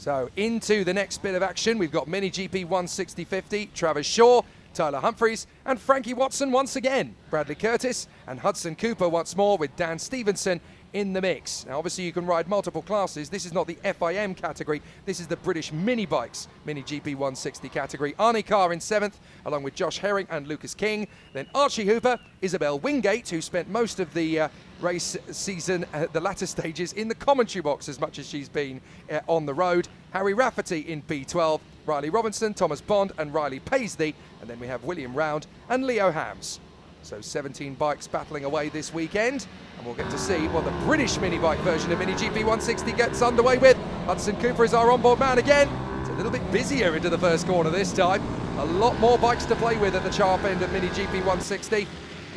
So into the next bit of action, we've got MiniGP 160/50, Travis Shaw, Tyler Humphries and Frankie Watson once again. Bradley Curtis and Hudson Cooper once more with Dan Stevenson in the mix. Now obviously you can ride multiple classes. This is not the FIM category, this is the British Minibikes MiniGP 160 category. Arnie Carr in 7th along with Josh Herring and Lucas King. Then Archie Hooper, Isabel Wingate, who spent most of the race season at the latter stages in the commentary box as much as she's been on the road. Harry Rafferty in P12, Riley Robinson, Thomas Bond and Riley Paisley, and then we have William Round and Leo Hams. So 17 bikes battling away this weekend, and we'll get to see what the British minibike version of MiniGP 160 gets underway with. Hudson Cooper is our onboard man again. It's a little bit busier into the first corner this time. A lot more bikes to play with at the sharp end of MiniGP 160.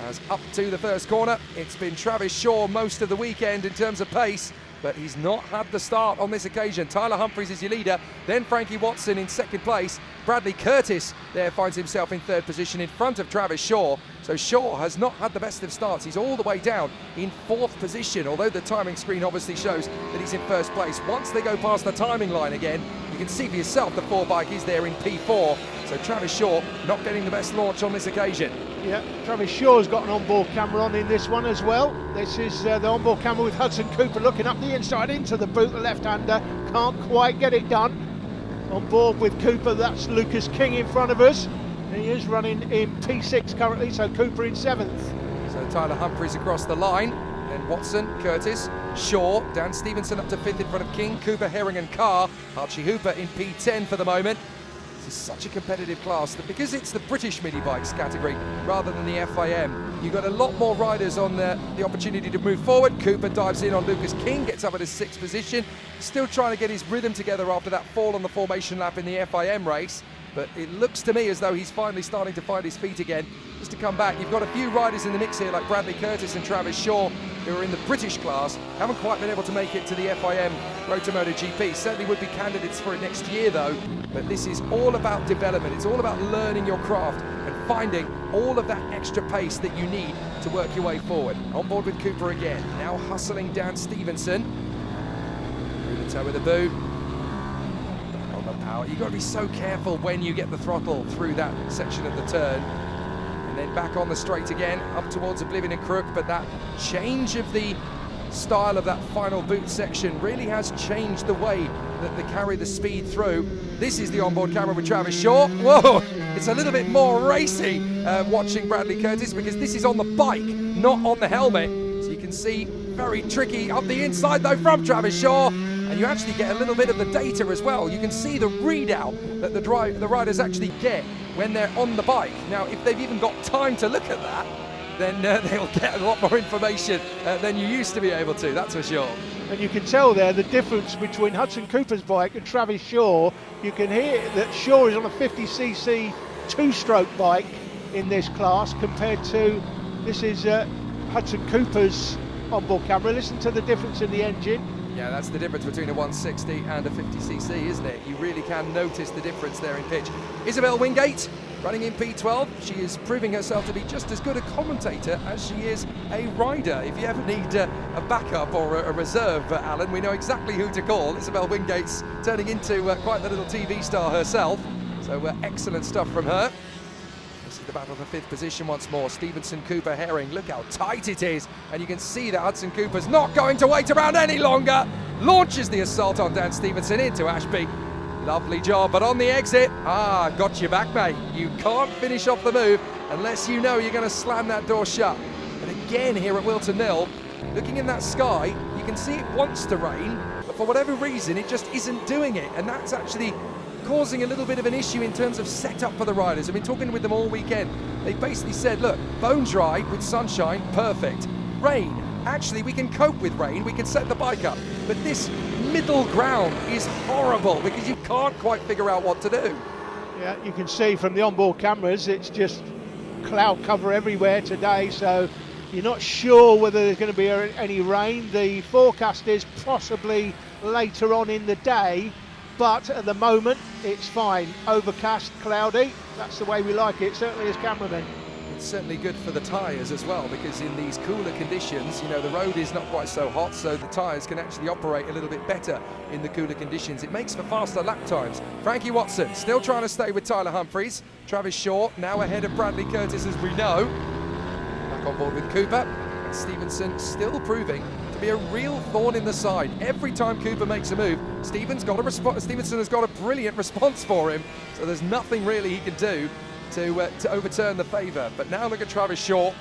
As up to the first corner, it's been Travis Shaw most of the weekend in terms of pace, but he's not had the start on this occasion. Tyler Humphries is your leader, then Frankie Watson in 2nd place. Bradley Curtis there finds himself in 3rd position in front of Travis Shaw. So Shaw has not had the best of starts. He's all the way down in 4th position, although the timing screen obviously shows that he's in 1st place. Once they go past the timing line again, you can see for yourself the 4 bike is there in P4. So Travis Shaw not getting the best launch on this occasion. Yeah, Travis Shaw's got an onboard camera on in this one as well. This is the onboard camera with Hudson Cooper looking up the inside into the boot, the left-hander. Can't quite get it done. On board with Cooper, that's Lucas King in front of us. He is running in P6 currently, so Cooper in 7th. So Tyler Humphries across the line, then Watson, Curtis, Shaw, Dan Stevenson up to 5th in front of King, Cooper, Herring and Carr. Archie Hooper in P10 for the moment. This is such a competitive class that because it's the British minibikes category rather than the FIM, you've got a lot more riders on the opportunity to move forward. Cooper dives in on Lucas King, gets up at his 6th position, still trying to get his rhythm together after that fall on the formation lap in the FIM race. But it looks to me as though he's finally starting to find his feet again. Just to come back, you've got a few riders in the mix here like Bradley Curtis and Travis Shaw who are in the British class, haven't quite been able to make it to the FIM Road to MotoGP. Certainly would be candidates for it next year though, but this is all about development. It's all about learning your craft and finding all of that extra pace that you need to work your way forward. On board with Cooper again, now hustling down Stevenson. Through the toe of the boot. Power. You've got to be so careful when you get the throttle through that section of the turn. And then back on the straight again, up towards Oblivion and Crook, but that change of the style of that final boot section really has changed the way that they carry the speed through. This is the onboard camera with Travis Shaw. Whoa, it's a little bit more racy watching Bradley Curtis because this is on the bike, not on the helmet. So you can see very tricky up the inside though from Travis Shaw. And you actually get a little bit of the data as well. You can see the readout that the riders actually get when they're on the bike. Now, if they've even got time to look at that, then they'll get a lot more information than you used to be able to, that's for sure. And you can tell there the difference between Hudson Cooper's bike and Travis Shaw. You can hear that Shaw is on a 50cc 2-stroke bike in this class compared to, this is Hudson Cooper's onboard camera. Listen to the difference in the engine. Yeah, that's the difference between a 160 and a 50cc, isn't it? You really can notice the difference there in pitch. Isabel Wingate, running in P12. She is proving herself to be just as good a commentator as she is a rider. If you ever need a backup or a reserve, Alan, we know exactly who to call. Isabel Wingate's turning into quite the little TV star herself. So excellent stuff from her. This is the battle for 5th position once more. Stevenson, Cooper, Herring. Look how tight it is. And you can see that Hudson Cooper's not going to wait around any longer. Launches the assault on Dan Stevenson into Ashby. Lovely job, but on the exit, got you back, mate. You can't finish off the move unless you know you're going to slam that door shut. And again here at Whilton Mill, looking in that sky, you can see it wants to rain, but for whatever reason, it just isn't doing it. And that's actually causing a little bit of an issue in terms of setup for the riders. I've been talking with them all weekend. They basically said, look, bone dry with sunshine, perfect. Rain, actually we can cope with rain, we can set the bike up. But this middle ground is horrible because you can't quite figure out what to do. Yeah, you can see from the onboard cameras, it's just cloud cover everywhere today, so you're not sure whether there's going to be any rain. The forecast is possibly later on in the day, but at the moment it's fine. Overcast, cloudy, that's the way we like it, certainly as cameramen. It's certainly good for the tyres as well, because in these cooler conditions, you know, the road is not quite so hot, so the tyres can actually operate a little bit better in the cooler conditions. It makes for faster lap times. Frankie Whilton still trying to stay with Tyler Humphries. Travis Shaw now ahead of Bradley Curtis, as we know. Back on board with Cooper. And Stevenson still proving to be a real thorn in the side. Every time Cooper makes a move, Stevenson has got a brilliant response for him, so there's nothing really he can do to overturn the favour. But now look at Travis Shaw,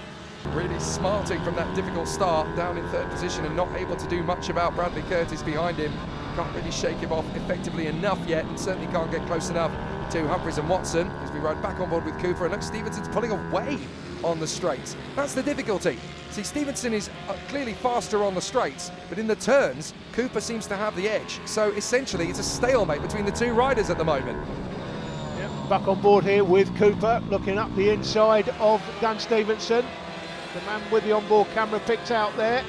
really smarting from that difficult start, down in third position and not able to do much about Bradley Curtis behind him. Can't really shake him off effectively enough yet, and certainly can't get close enough to Humphries and Watson as we ride back on board with Cooper. And look, Stevenson's pulling away on the straights. That's the difficulty. See, Stevenson is clearly faster on the straights, but in the turns, Cooper seems to have the edge. So essentially, it's a stalemate between the two riders at the moment. Back on board here with Cooper, looking up the inside of Dan Stevenson. The man with the onboard camera picked out there.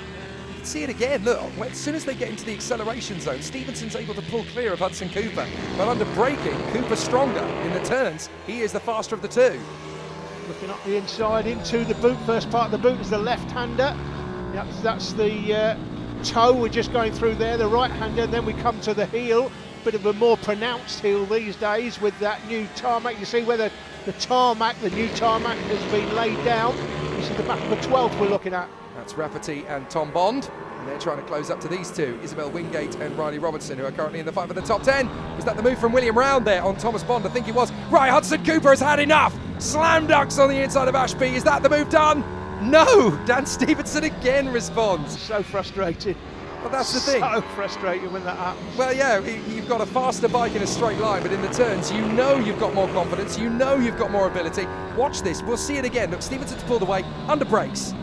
You can see it again, look, as soon as they get into the acceleration zone, Stevenson's able to pull clear of Hudson Cooper. But under braking, Cooper's stronger. In the turns, he is the faster of the two. Looking up the inside into the boot. First part of the boot is the left-hander. Yep, that's the toe we're just going through there, the right-hander, and then we come to the heel. Bit of a more pronounced heel these days with that new tarmac. You see where the new tarmac has been laid down. This is the back of the 12th we're looking at. That's Rafferty and Tom Bond, and they're trying to close up to these two, Isabel Wingate and Riley Robertson, who are currently in the fight for the top 10. Was that the move from William Round there on Thomas Bond? I think it was. Right, Hudson Cooper has had enough. Slam dunks on the inside of Ashby. Is that the move done? No, Dan Stevenson again responds. So frustrating. But that's the thing. So frustrating when that happens. Well, yeah, you've got a faster bike in a straight line, but in the turns, you know you've got more confidence, you know you've got more ability. Watch this, we'll see it again. Look, Stevenson's pulled away, under brakes.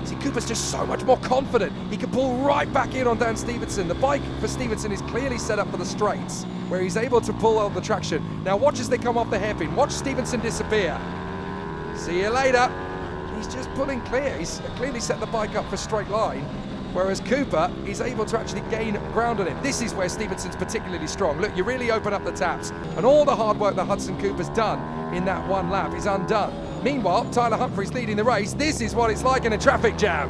See, Cooper's just so much more confident. He can pull right back in on Dan Stevenson. The bike for Stevenson is clearly set up for the straights, where he's able to pull out the traction. Now watch as they come off the hairpin. Watch Stevenson disappear. See you later. He's just pulling clear. He's clearly set the bike up for straight line, whereas Cooper is able to actually gain ground on him. This is where Stevenson's particularly strong. Look, you really open up the taps, and all the hard work that Hudson Cooper's done in that one lap is undone. Meanwhile, Tyler Humphries leading the race. This is what it's like in a traffic jam.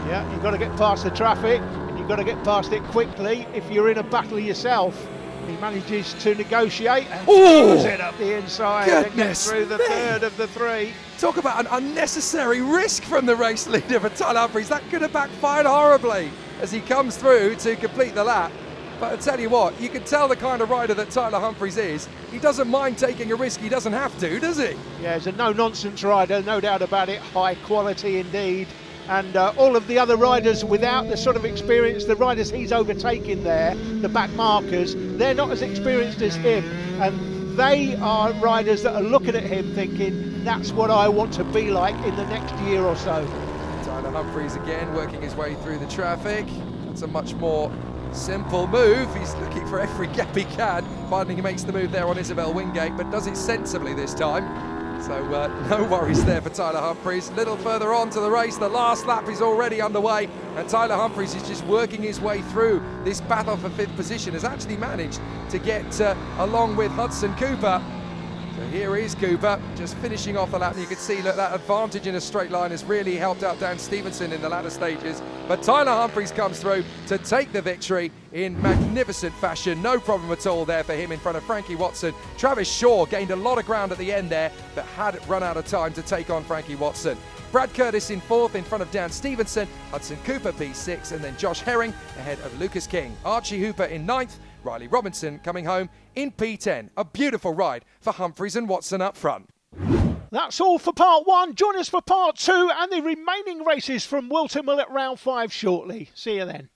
Yeah, you've got to get past the traffic, and you've got to get past it quickly if you're in a battle yourself. He manages to negotiate and throws it up the inside and gets through the third of the three. Talk about an unnecessary risk from the race leader for Tyler Humphries. That could have backfired horribly as he comes through to complete the lap. But I tell you what, you can tell the kind of rider that Tyler Humphries is. He doesn't mind taking a risk. He doesn't have to, does he? Yeah, he's a no-nonsense rider, no doubt about it. High quality indeed. And all of the other riders without the sort of experience, the riders he's overtaking there, the back markers, they're not as experienced as him. And they are riders that are looking at him thinking, that's what I want to be like in the next year or so. Tyler Humphries again working his way through the traffic. That's a much more simple move. He's looking for every gap he can. Finally he makes the move there on Isabel Wingate, but does it sensibly this time. So no worries there for Tyler Humphries. Little further on to the race, the last lap is already underway, and Tyler Humphries is just working his way through this battle for 5th position. Has actually managed to get along with Hudson Cooper. So here is Cooper just finishing off the lap, and you can see that advantage in a straight line has really helped out Dan Stevenson in the latter stages. But Tyler Humphries comes through to take the victory in magnificent fashion. No problem at all there for him in front of Frankie Watson. Travis Shaw gained a lot of ground at the end there, but had run out of time to take on Frankie Watson. Brad Curtis in 4th in front of Dan Stevenson, Hudson Cooper P6, and then Josh Herring ahead of Lucas King. Archie Hooper in 9th, Riley Robinson coming home in P10. A beautiful ride for Humphries and Watson up front. That's all for part 1. Join us for part 2 and the remaining races from Whilton will at round 5 shortly. See you then.